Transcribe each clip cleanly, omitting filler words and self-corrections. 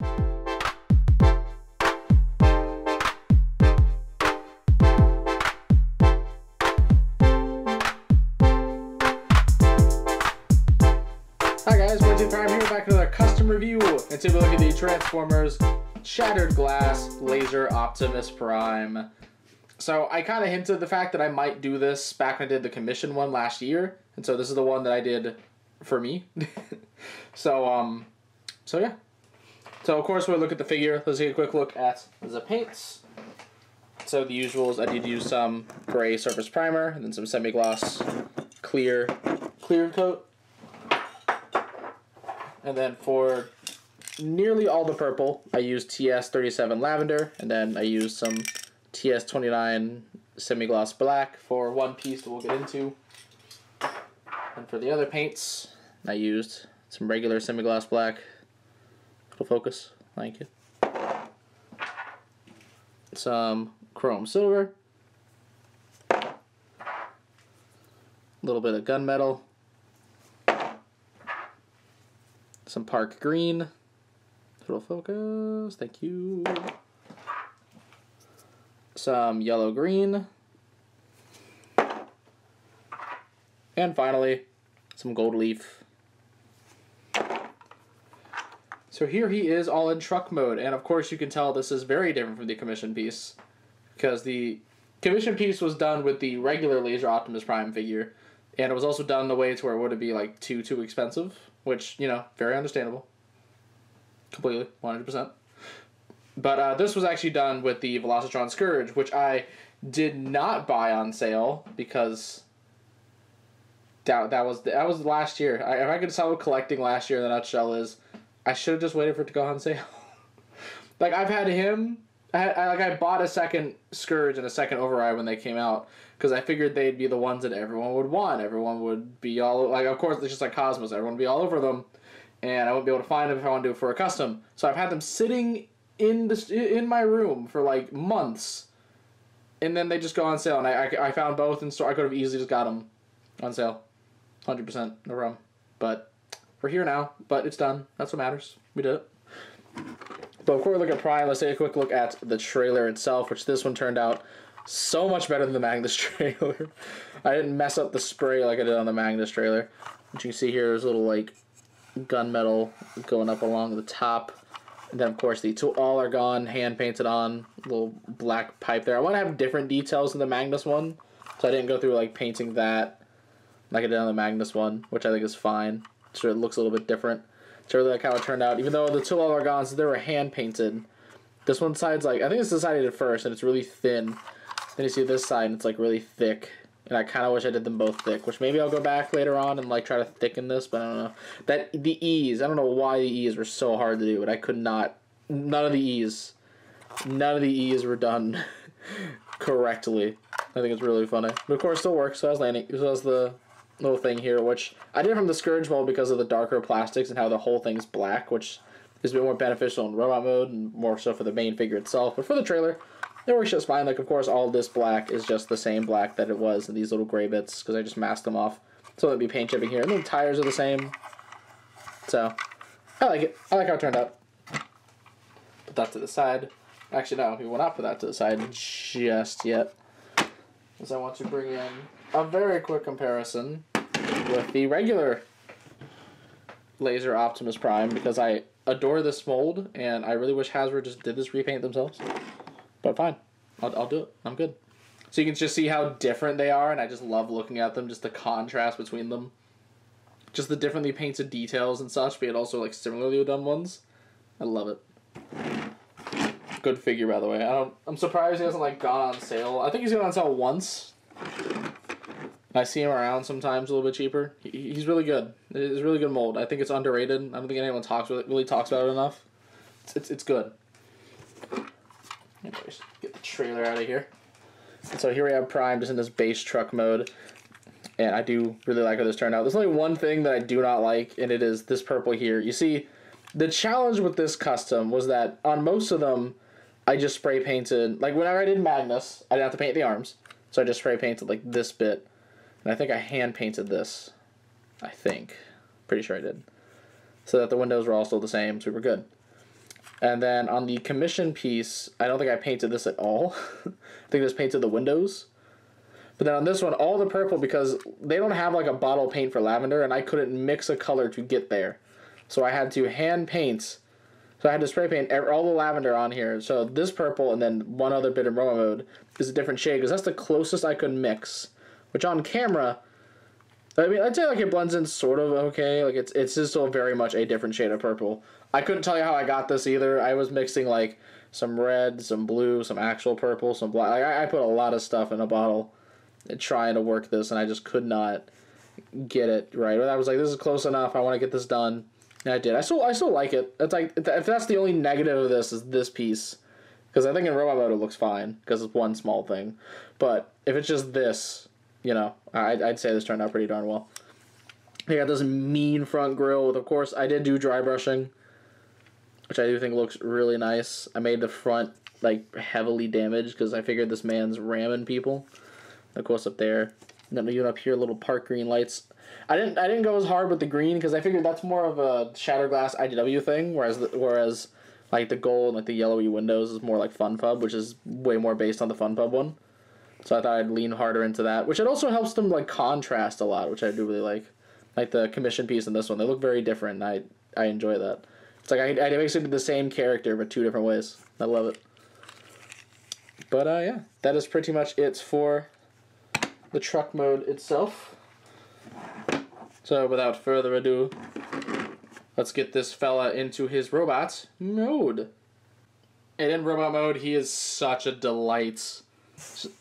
Hi guys, I'm here back with another custom review, and today we look at the Transformers Shattered Glass Laser Optimus Prime. So I kind of hinted the fact that I might do this back when I did the commission one last year, and so this is the one that I did for me. so yeah. So of course we'll look at the figure. Let's take a quick look at the paints. So the usuals, I did use some gray surface primer and then some semi-gloss clear coat. And then for nearly all the purple, I used TS37 Lavender, and then I used some TS29 Semi-Gloss Black for one piece that we'll get into. And for the other paints, I used some regular Semi-Gloss Black. It'll focus, thank you. Some Chrome Silver. A little bit of Gunmetal. Some Park Green. It'll focus. Thank you. Some Yellow Green. And finally, some Gold Leaf. So here he is all in truck mode. And of course you can tell this is very different from the commission piece, because the commission piece was done with the regular Laser Optimus Prime figure. And it was also done in a way to where it wouldn't be like too expensive. Which, you know, very understandable. Completely, 100%. But this was actually done with the Velocitron Scourge, which I did not buy on sale because that was last year. If I could tell what collecting last year in a nutshell is, I should have just waited for it to go on sale. Like, I've had him. I bought a second Scourge and a second Override when they came out, because I figured they'd be the ones that everyone would want. Everyone would be all, like, of course, it's just like Cosmos. Everyone would be all over them, and I wouldn't be able to find them if I wanted to do it for a custom. So I've had them sitting in my room for, like, months, and then they just go on sale. And I found both in store. I could have easily just got them on sale. 100%, no problem. But we're here now, but it's done. That's what matters. We did it. But before we look at Prime, let's take a quick look at the trailer itself, which this one turned out so much better than the Magnus trailer. I didn't mess up the spray like I did on the Magnus trailer. What you can see here is a little, like, gunmetal going up along the top. And then, of course, the two all are gone, hand-painted on, little black pipe there. I want to have different details in the Magnus one, so I didn't go through, like, painting that like I did on the Magnus one, which I think is fine. So it looks a little bit different. So I really like how it turned out. Even though the two all are gone, so they were hand-painted. This one side's like, I think it's the side I did first, and it's really thin. Then you see this side, and it's like really thick. And I kind of wish I did them both thick, which maybe I'll go back later on and like try to thicken this, but I don't know. The E's, I don't know why the E's were so hard to do, but I could not. None of the E's were done correctly. I think it's really funny. But of course, it still works. So that's landing. So that's the little thing here, which I did from the Scourge mold because of the darker plastics and how the whole thing's black, which is a bit more beneficial in robot mode and more so for the main figure itself. But for the trailer, it works just fine. Like, of course, all this black is just the same black that it was in these little gray bits, because I just masked them off. So there'll be paint chipping here. And the tires are the same. So, I like it. I like how it turned out. Put that to the side. Actually, no, we will not put that to the side just yet, because I want to bring in a very quick comparison with the regular Laser Optimus Prime, because I adore this mold, and I really wish Hasbro just did this repaint themselves. But fine, I'll do it. I'm good. So you can just see how different they are, and I just love looking at them, just the contrast between them. Just the differently painted details and such, but also like similarly done ones. I love it. Good figure, by the way. I'm surprised he hasn't like gone on sale. I think he's gone on sale once. I see him around sometimes a little bit cheaper. He's really good. It's a really good mold. I think it's underrated. I don't think anyone really talks about it enough. It's good. Anyways, get the trailer out of here. And so here we have Prime just in this base truck mode. And I do really like how this turned out. There's only one thing that I do not like, and it is this purple here. You see, the challenge with this custom was that on most of them, I just spray painted, like whenever I did Magnus, I didn't have to paint the arms. So I just spray painted like this bit. And I think I hand painted this. I think. Pretty sure I did. So that the windows were all still the same, so we were good. And then on the commission piece, I don't think I painted this at all. I think I just painted the windows. But then on this one, all the purple, because they don't have like a bottle paint for lavender, and I couldn't mix a color to get there. So I had to hand paint. So I had to spray paint all the lavender on here. So this purple and then one other bit in Roma mode is a different shade, because that's the closest I could mix. Which on camera, I mean, I'd say like it blends in sort of okay. Like it's still very much a different shade of purple. I couldn't tell you how I got this either. I was mixing like some red, some blue, some actual purple, some black. Like, I put a lot of stuff in a bottle trying to work this, and I just could not get it right. But I was like, this is close enough. I want to get this done. And I did. I still like it. It's like, if that's the only negative of this, is this piece. Because I think in Robot Mode it looks fine, because it's one small thing. But if it's just this, you know, I'd say this turned out pretty darn well. They got this mean front grille with, of course, I did do dry brushing, which I do think looks really nice. I made the front, like, heavily damaged, because I figured this man's ramming people. Of course, up there. And then even up here, little park green lights. I didn't go as hard with the green, because I figured that's more of a Shatterglass IDW thing, whereas like the gold, like the yellowy windows, is more like Fun Pub, which is way more based on the Fun Pub one. So I thought I'd lean harder into that, which it also helps them like contrast a lot, which I do really like. Like the commission piece and this one, they look very different, and I enjoy that. It's like I basically did the same character but two different ways. I love it. But yeah, that is pretty much it for the truck mode itself. So without further ado, let's get this fella into his robot mode. And in robot mode, he is such a delight.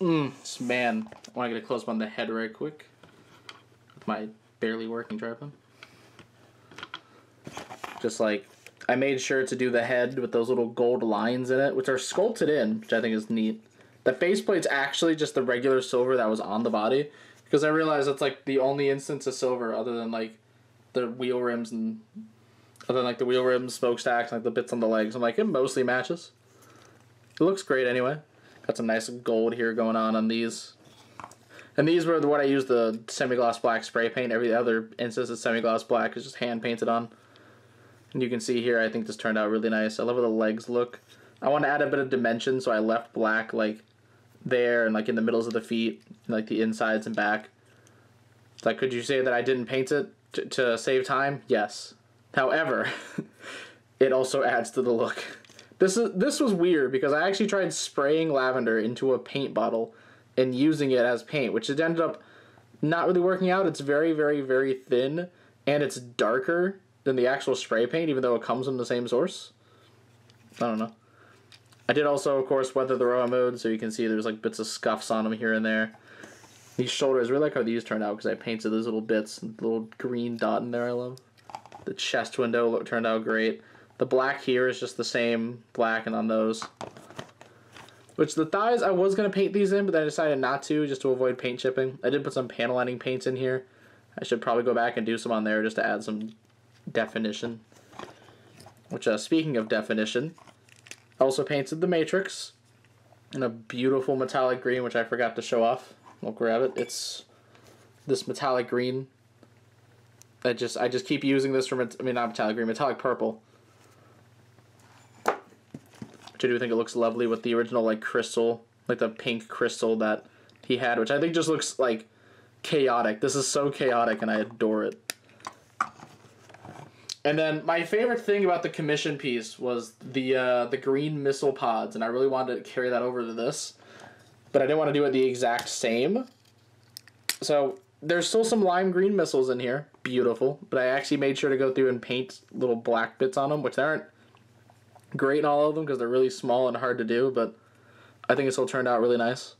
This man, I want to get a close up on the head right quick with my barely working tripod. Just like, I made sure to do the head with those little gold lines in it, which are sculpted in, which I think is neat. The faceplate's actually just the regular silver that was on the body, because I realized that's like the only instance of silver other than like the wheel rims and other than like the wheel rims, smokestacks, and like the bits on the legs. I'm like, it mostly matches. It looks great anyway. Got some nice gold here going on these. And these were what I used the semi-gloss black spray paint. Every other instance of semi-gloss black is just hand painted on. And you can see here, I think this turned out really nice. I love how the legs look. I want to add a bit of dimension, so I left black like there and like in the middles of the feet, and, like the insides and back. It's like, could you say that I didn't paint it to save time? Yes. However, it also adds to the look. This was weird because I actually tried spraying lavender into a paint bottle and using it as paint, which it ended up not really working out. It's very, very, very thin, and it's darker than the actual spray paint, even though it comes from the same source. I don't know. I did also, of course, weather the Roa mode, so you can see there's like bits of scuffs on them here and there. These shoulders, I really like how these turned out because I painted those little bits, little green dot in there I love. The chest window turned out great. The black here is just the same black and on those. Which the thighs, I was going to paint these in, but then I decided not to, just to avoid paint chipping. I did put some panel lining paints in here. I should probably go back and do some on there just to add some definition. Which, speaking of definition, I also painted the Matrix in a beautiful metallic green, which I forgot to show off. I'll grab it. It's this metallic green. I just keep using this from, I mean, not metallic green, metallic purple. Which I do think it looks lovely with the original, like, crystal, like the pink crystal that he had, which I think just looks, like, chaotic. This is so chaotic, and I adore it. And then my favorite thing about the commission piece was the green missile pods, and I really wanted to carry that over to this, but I didn't want to do it the exact same. So there's still some lime green missiles in here, beautiful, but I actually made sure to go through and paint little black bits on them, which aren't great in all of them because they're really small and hard to do, but I think it still turned out really nice.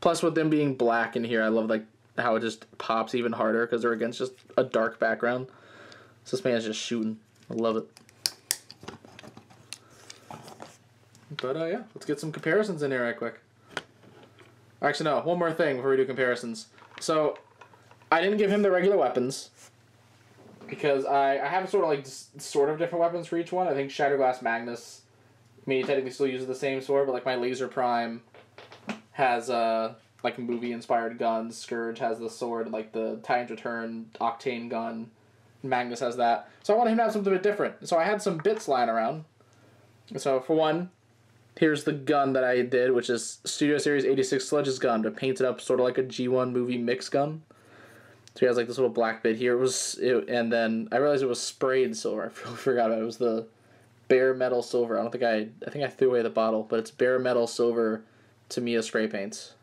Plus, with them being black in here, I love like how it just pops even harder because they're against just a dark background. So this man's just shooting. I love it. But yeah, let's get some comparisons in here right quick. Actually, no, one more thing before we do comparisons. So, I didn't give him the regular weapons because I have sort of different weapons for each one. I think Shatterglass Magnus, I mean, he technically still uses the same sword, but like my Laser Prime has like movie-inspired guns. Scourge has the sword, like the Titan's Return Octane gun. Magnus has that. So I wanted him to have something a bit different. So I had some bits lying around. So for one, here's the gun that I did, which is Studio Series 86 Sledge's gun, but painted up sort of like a G1 movie mix gun. So he has like this little black bit here. And then I realized it was sprayed silver. I forgot about it. It was the bare metal silver. I think I threw away the bottle, but it's bare metal silver Tamiya spray paints,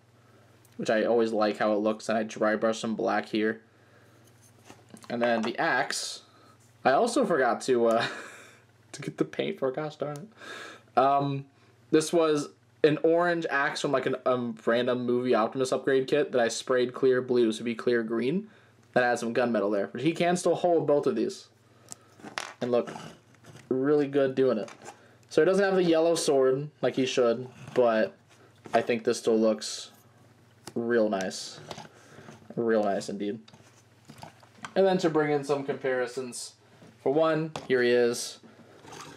which I always like how it looks. And I dry brush some black here. And then the axe, I also forgot to to get the paint for. Gosh darn it. This was an orange axe from like a random movie Optimus upgrade kit that I sprayed clear blue, so it'd be clear green. That adds some gunmetal there, but he can still hold both of these, and look really good doing it. So he doesn't have the yellow sword like he should, but I think this still looks real nice indeed. And then to bring in some comparisons, for one, here he is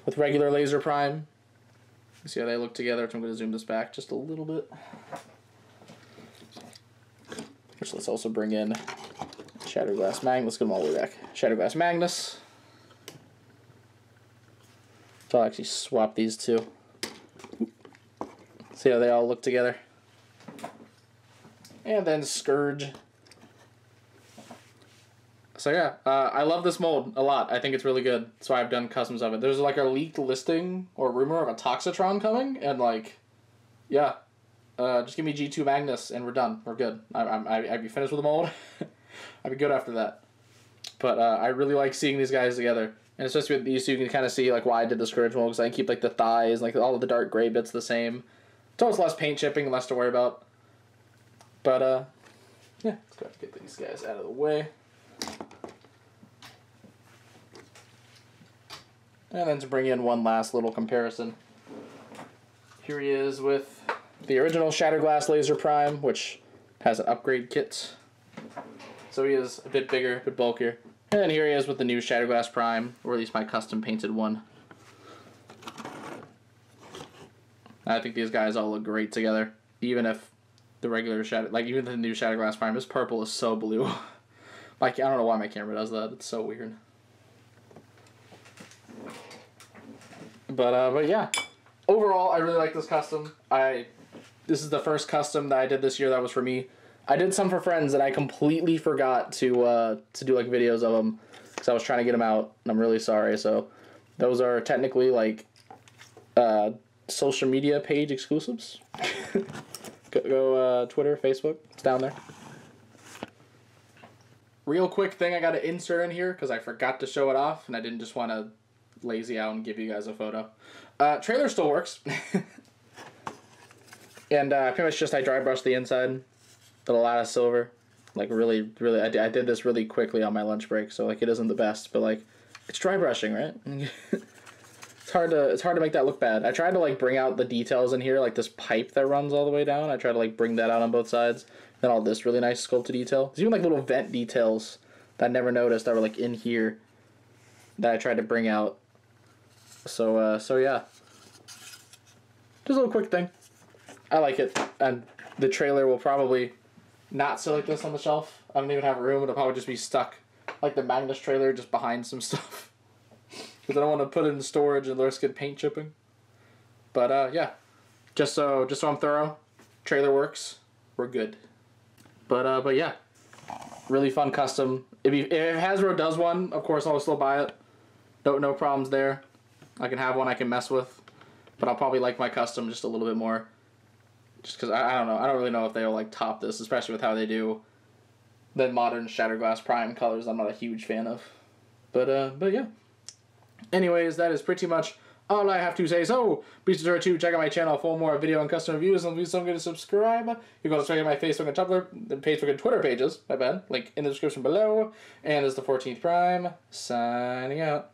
with regular Laser Prime. You see how they look together. So I'm going to zoom this back just a little bit. Which let's also bring in Shatterglass Magnus. Let's get them all the way back. Shatterglass Magnus. So I'll actually swap these two. See how they all look together. And then Scourge. So yeah, I love this mold a lot. I think it's really good. That's why I've done customs of it. There's like a leaked listing or rumor of a Toxitron coming, and like, yeah, just give me G2 Magnus and we're done. We're good. I'd be finished with the mold. I'd be good after that. But I really like seeing these guys together, and especially with these, so you can kind of see like why I did the Scourge mold, because I can keep like the thighs, like all of the dark gray bits the same. It's always less paint chipping, less to worry about. But yeah, let's go ahead and get these guys out of the way. And then to bring in one last little comparison, here he is with the original Shatterglass Laser Prime, which has an upgrade kit. So he is a bit bigger, a bit bulkier. And then here he is with the new Shatterglass Prime, or at least my custom painted one. I think these guys all look great together, even if the regular even the new Shatterglass Prime, this purple is so blue. I don't know why my camera does that. It's so weird. But yeah, overall, I really like this custom. This is the first custom that I did this year that was for me. I did some for friends and I completely forgot to do like videos of them because I was trying to get them out, and I'm really sorry. So those are technically like social media page exclusives. go Twitter, Facebook, it's down there. Real quick thing I got to insert in here because I forgot to show it off, and I didn't just want to lazy out and give you guys a photo. Trailer still works. And pretty much just I dry brushed the inside. Did a lot of silver. Like really, I did this really quickly on my lunch break, so like it isn't the best, but like it's dry brushing, right? It's hard to make that look bad. I tried to like bring out the details in here, like this pipe that runs all the way down. I tried to like bring that out on both sides. Then all this really nice sculpted detail. There's even like little vent details that I never noticed that were like in here that I tried to bring out. So yeah. Just a little quick thing. I like it. And the trailer will probably not sit like this on the shelf. I don't even have room. It'll probably just be stuck like the Magnus trailer just behind some stuff. Because I don't want to put it in storage and risk it paint chipping. But yeah. Just so I'm thorough. Trailer works. We're good. But yeah. Really fun custom. If Hasbro does one, of course I'll still buy it. No problems there. I can have one I can mess with. But I'll probably like my custom just a little bit more. Just because, I don't know. I don't really know if they'll like top this, especially with how they do the modern Shatterglass Prime colors. I'm not a huge fan of. But yeah. Anyways, that is pretty much all I have to say. So, be sure to check out my channel for more video and custom reviews. And please don't forget to subscribe. You can also check out my Facebook and Facebook and Twitter pages. My bad. Link in the description below. And it's the 14th Prime. Signing out.